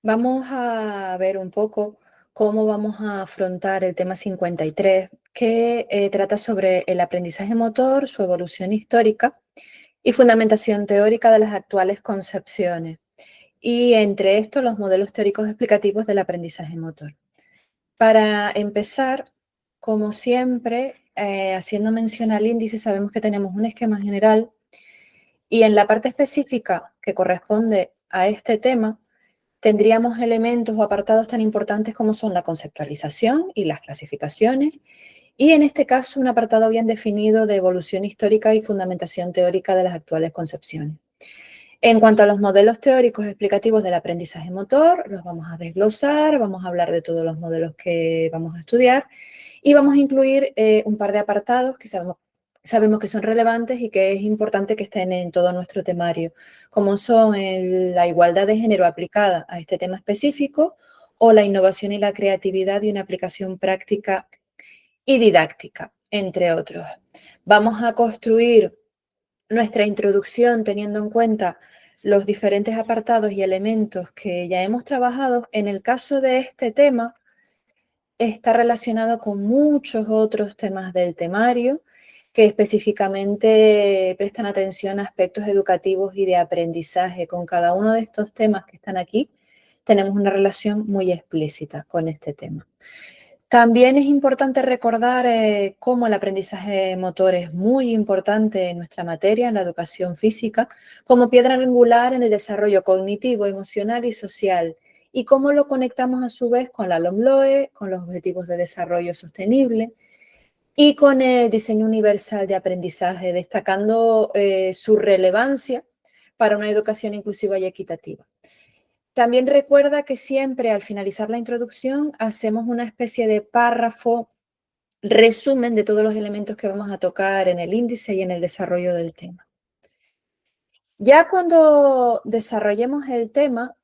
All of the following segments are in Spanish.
Vamos a ver un poco cómo vamos a afrontar el tema 53, que trata sobre el aprendizaje motor, su evolución histórica y fundamentación teórica de las actuales concepciones. Y entre estos, los modelos teóricos explicativos del aprendizaje motor. Para empezar, como siempre, haciendo mención al índice, sabemos que tenemos un esquema general y en la parte específica que corresponde a este tema, tendríamos elementos o apartados tan importantes como son la conceptualización y las clasificaciones, y en este caso un apartado bien definido de evolución histórica y fundamentación teórica de las actuales concepciones. En cuanto a los modelos teóricos explicativos del aprendizaje motor, los vamos a desglosar, vamos a hablar de todos los modelos que vamos a estudiar y vamos a incluir un par de apartados que sabemos que son relevantes y que es importante que estén en todo nuestro temario, como son la igualdad de género aplicada a este tema específico o la innovación y la creatividad y una aplicación práctica y didáctica, entre otros. Vamos a construir nuestra introducción teniendo en cuenta los diferentes apartados y elementos que ya hemos trabajado. En el caso de este tema, está relacionado con muchos otros temas del temario que específicamente prestan atención a aspectos educativos y de aprendizaje. Con cada uno de estos temas que están aquí, tenemos una relación muy explícita con este tema. También es importante recordar cómo el aprendizaje motor es muy importante en nuestra materia, en la educación física, como piedra angular en el desarrollo cognitivo, emocional y social, y cómo lo conectamos a su vez con la LOMLOE, con los Objetivos de Desarrollo Sostenible y con el diseño universal de aprendizaje, destacando su relevancia para una educación inclusiva y equitativa. También recuerda que siempre al finalizar la introducción hacemos una especie de párrafo, resumen de todos los elementos que vamos a tocar en el índice y en el desarrollo del tema. Ya cuando desarrollemos el tema,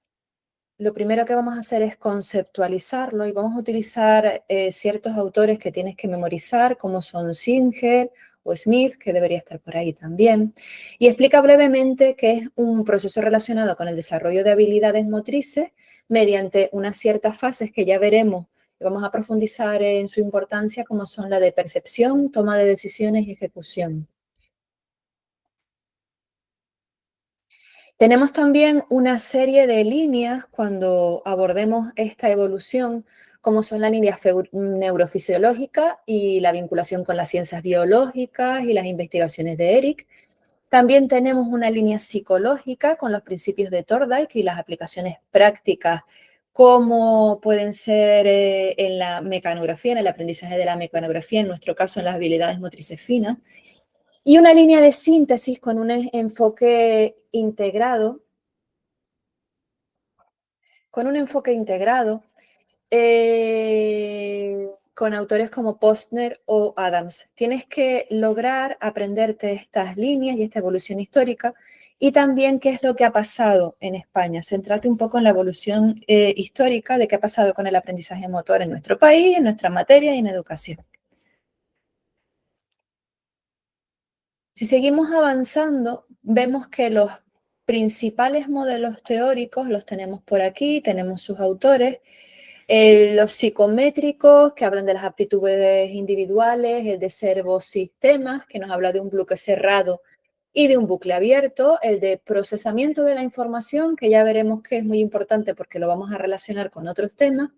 lo primero que vamos a hacer es conceptualizarlo y vamos a utilizar ciertos autores que tienes que memorizar, como son Singer o Smith, que debería estar por ahí también, y explica brevemente que es un proceso relacionado con el desarrollo de habilidades motrices mediante unas ciertas fases que ya veremos y vamos a profundizar en su importancia, como son la de percepción, toma de decisiones y ejecución. Tenemos también una serie de líneas cuando abordemos esta evolución, como son la línea neurofisiológica y la vinculación con las ciencias biológicas y las investigaciones de Eric. También tenemos una línea psicológica con los principios de Thorndike y las aplicaciones prácticas, como pueden ser en la mecanografía, en el aprendizaje de la mecanografía, en nuestro caso en las habilidades motrices finas. Y una línea de síntesis con un enfoque integrado, con autores como Postner o Adams. Tienes que lograr aprenderte estas líneas y esta evolución histórica y también qué es lo que ha pasado en España. Centrarte un poco en la evolución histórica de qué ha pasado con el aprendizaje motor en nuestro país, en nuestra materia y en educación. Si seguimos avanzando, vemos que los principales modelos teóricos los tenemos por aquí, tenemos sus autores, los psicométricos, que hablan de las aptitudes individuales, el de servosistemas, que nos habla de un bloque cerrado y de un bucle abierto, el de procesamiento de la información, que ya veremos que es muy importante porque lo vamos a relacionar con otros temas,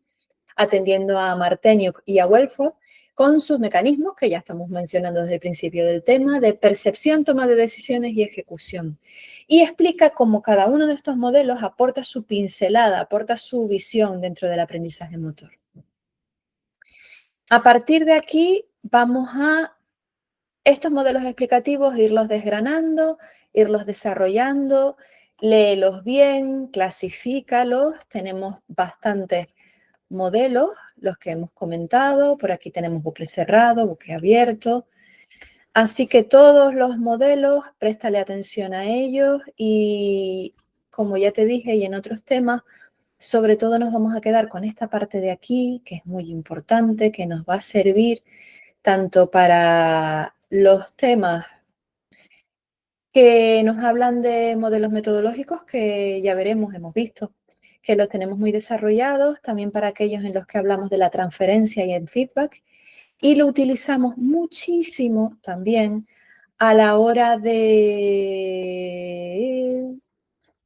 atendiendo a Marteniuk y a Welford, con sus mecanismos, que ya estamos mencionando desde el principio del tema, de percepción, toma de decisiones y ejecución. Y explica cómo cada uno de estos modelos aporta su pincelada, aporta su visión dentro del aprendizaje motor. A partir de aquí vamos a estos modelos explicativos, irlos desgranando, irlos desarrollando, léelos bien, clasifícalos. Tenemos bastantes modelos, los que hemos comentado. Por aquí tenemos bucle cerrado, bucle abierto. Así que todos los modelos, préstale atención a ellos y, como ya te dije y en otros temas, sobre todo nos vamos a quedar con esta parte de aquí, que es muy importante, que nos va a servir tanto para los temas que nos hablan de modelos metodológicos, que ya veremos, hemos visto, que lo tenemos muy desarrollados, también para aquellos en los que hablamos de la transferencia y el feedback, y lo utilizamos muchísimo también a la hora de...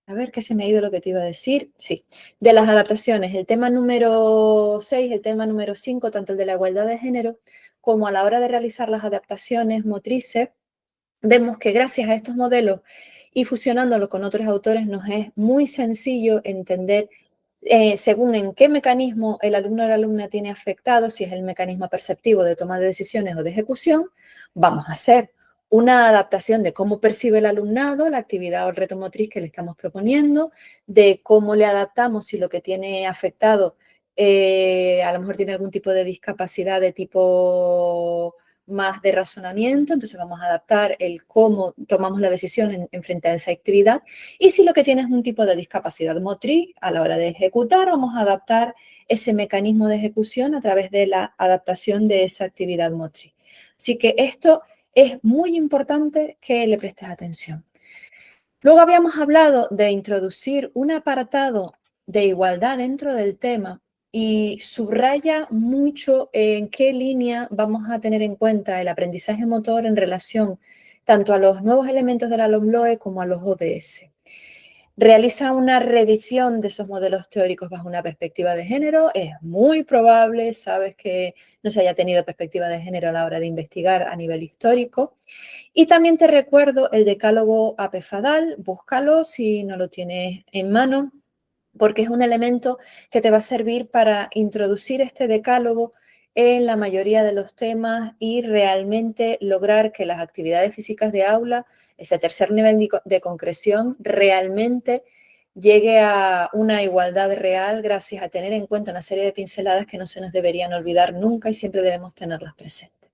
A ver, ¿qué se me ha ido lo que te iba a decir? Sí, de las adaptaciones. El tema número 6, el tema número 5, tanto el de la igualdad de género como a la hora de realizar las adaptaciones motrices, vemos que gracias a estos modelos y fusionándolo con otros autores nos es muy sencillo entender según en qué mecanismo el alumno o la alumna tiene afectado, si es el mecanismo perceptivo de toma de decisiones o de ejecución, vamos a hacer una adaptación de cómo percibe el alumnado la actividad o el reto motriz que le estamos proponiendo, de cómo le adaptamos si lo que tiene afectado a lo mejor tiene algún tipo de discapacidad de tipo más de razonamiento, entonces vamos a adaptar el cómo tomamos la decisión en frente a esa actividad. Y si lo que tienes es un tipo de discapacidad motriz, a la hora de ejecutar, vamos a adaptar ese mecanismo de ejecución a través de la adaptación de esa actividad motriz. Así que esto es muy importante que le prestes atención. Luego habíamos hablado de introducir un apartado de igualdad dentro del tema y subraya mucho en qué línea vamos a tener en cuenta el aprendizaje motor en relación tanto a los nuevos elementos de la LOMLOE como a los ODS. Realiza una revisión de esos modelos teóricos bajo una perspectiva de género. Es muy probable, sabes, que no se haya tenido perspectiva de género a la hora de investigar a nivel histórico. Y también te recuerdo el decálogo APEFADAL, búscalo si no lo tienes en mano, porque es un elemento que te va a servir para introducir este decálogo en la mayoría de los temas y realmente lograr que las actividades físicas de aula, ese tercer nivel de concreción, realmente llegue a una igualdad real gracias a tener en cuenta una serie de pinceladas que no se nos deberían olvidar nunca y siempre debemos tenerlas presentes.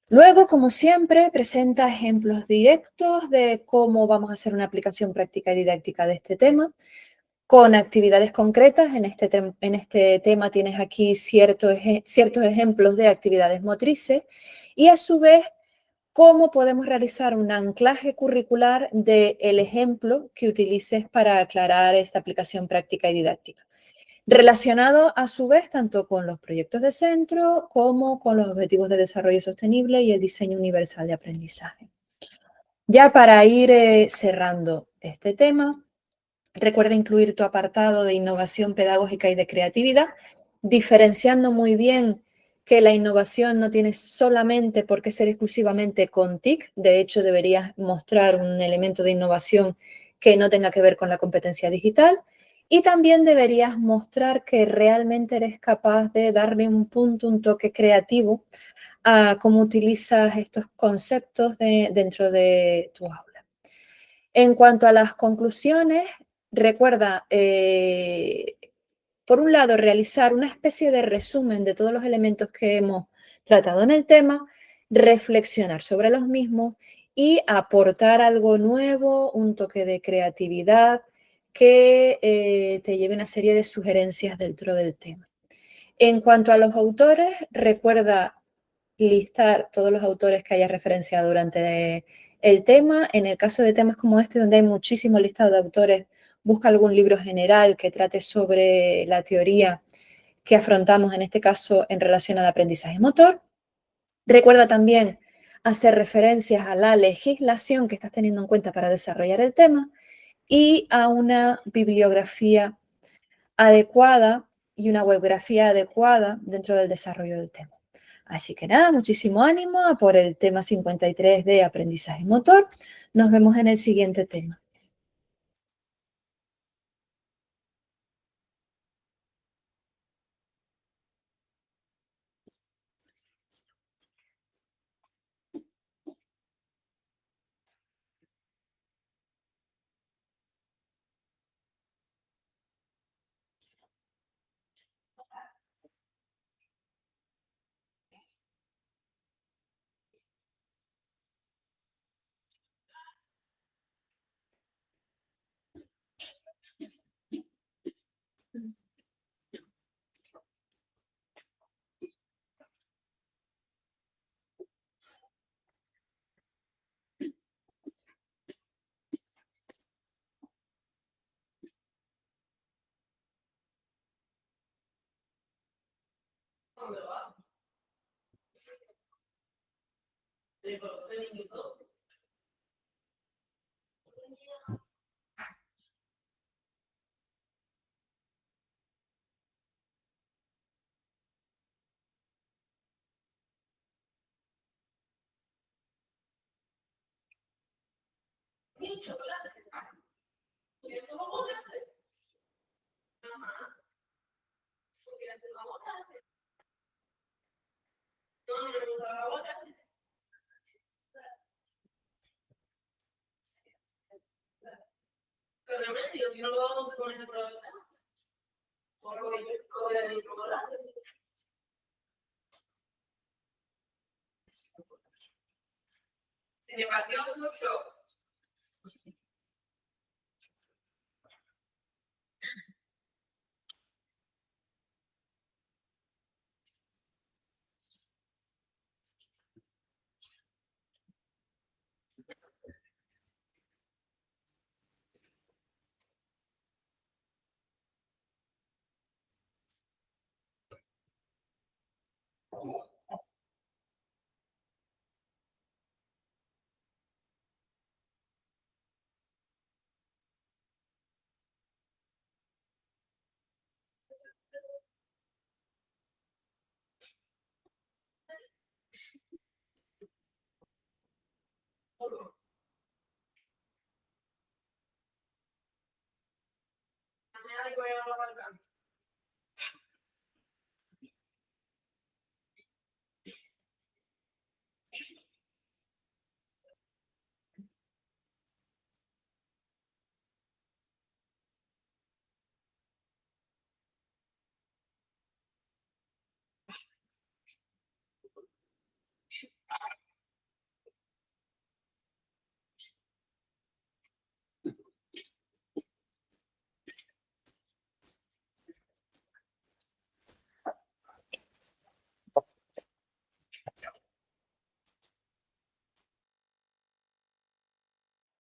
Luego, como siempre, presenta ejemplos directos de cómo vamos a hacer una aplicación práctica y didáctica de este tema, con actividades concretas. En este tema tienes aquí ciertos ejemplos de actividades motrices y a su vez cómo podemos realizar un anclaje curricular del ejemplo que utilices para aclarar esta aplicación práctica y didáctica. Relacionado a su vez tanto con los proyectos de centro como con los objetivos de desarrollo sostenible y el diseño universal de aprendizaje. Ya para ir cerrando este tema, recuerda incluir tu apartado de innovación pedagógica y de creatividad, diferenciando muy bien que la innovación no tiene solamente por qué ser exclusivamente con TIC. De hecho, deberías mostrar un elemento de innovación que no tenga que ver con la competencia digital. Y también deberías mostrar que realmente eres capaz de darle un punto, un toque creativo a cómo utilizas estos conceptos dentro de tu aula. En cuanto a las conclusiones, recuerda, por un lado, realizar una especie de resumen de todos los elementos que hemos tratado en el tema, reflexionar sobre los mismos y aportar algo nuevo, un toque de creatividad que te lleve una serie de sugerencias dentro del tema. En cuanto a los autores, recuerda listar todos los autores que hayas referenciado durante el tema. En el caso de temas como este, donde hay muchísimos listados de autores, busca algún libro general que trate sobre la teoría que afrontamos, en este caso, en relación al aprendizaje motor. Recuerda también hacer referencias a la legislación que estás teniendo en cuenta para desarrollar el tema y a una bibliografía adecuada y una webgrafía adecuada dentro del desarrollo del tema. Así que nada, muchísimo ánimo a por el tema 53 de aprendizaje motor. Nos vemos en el siguiente tema.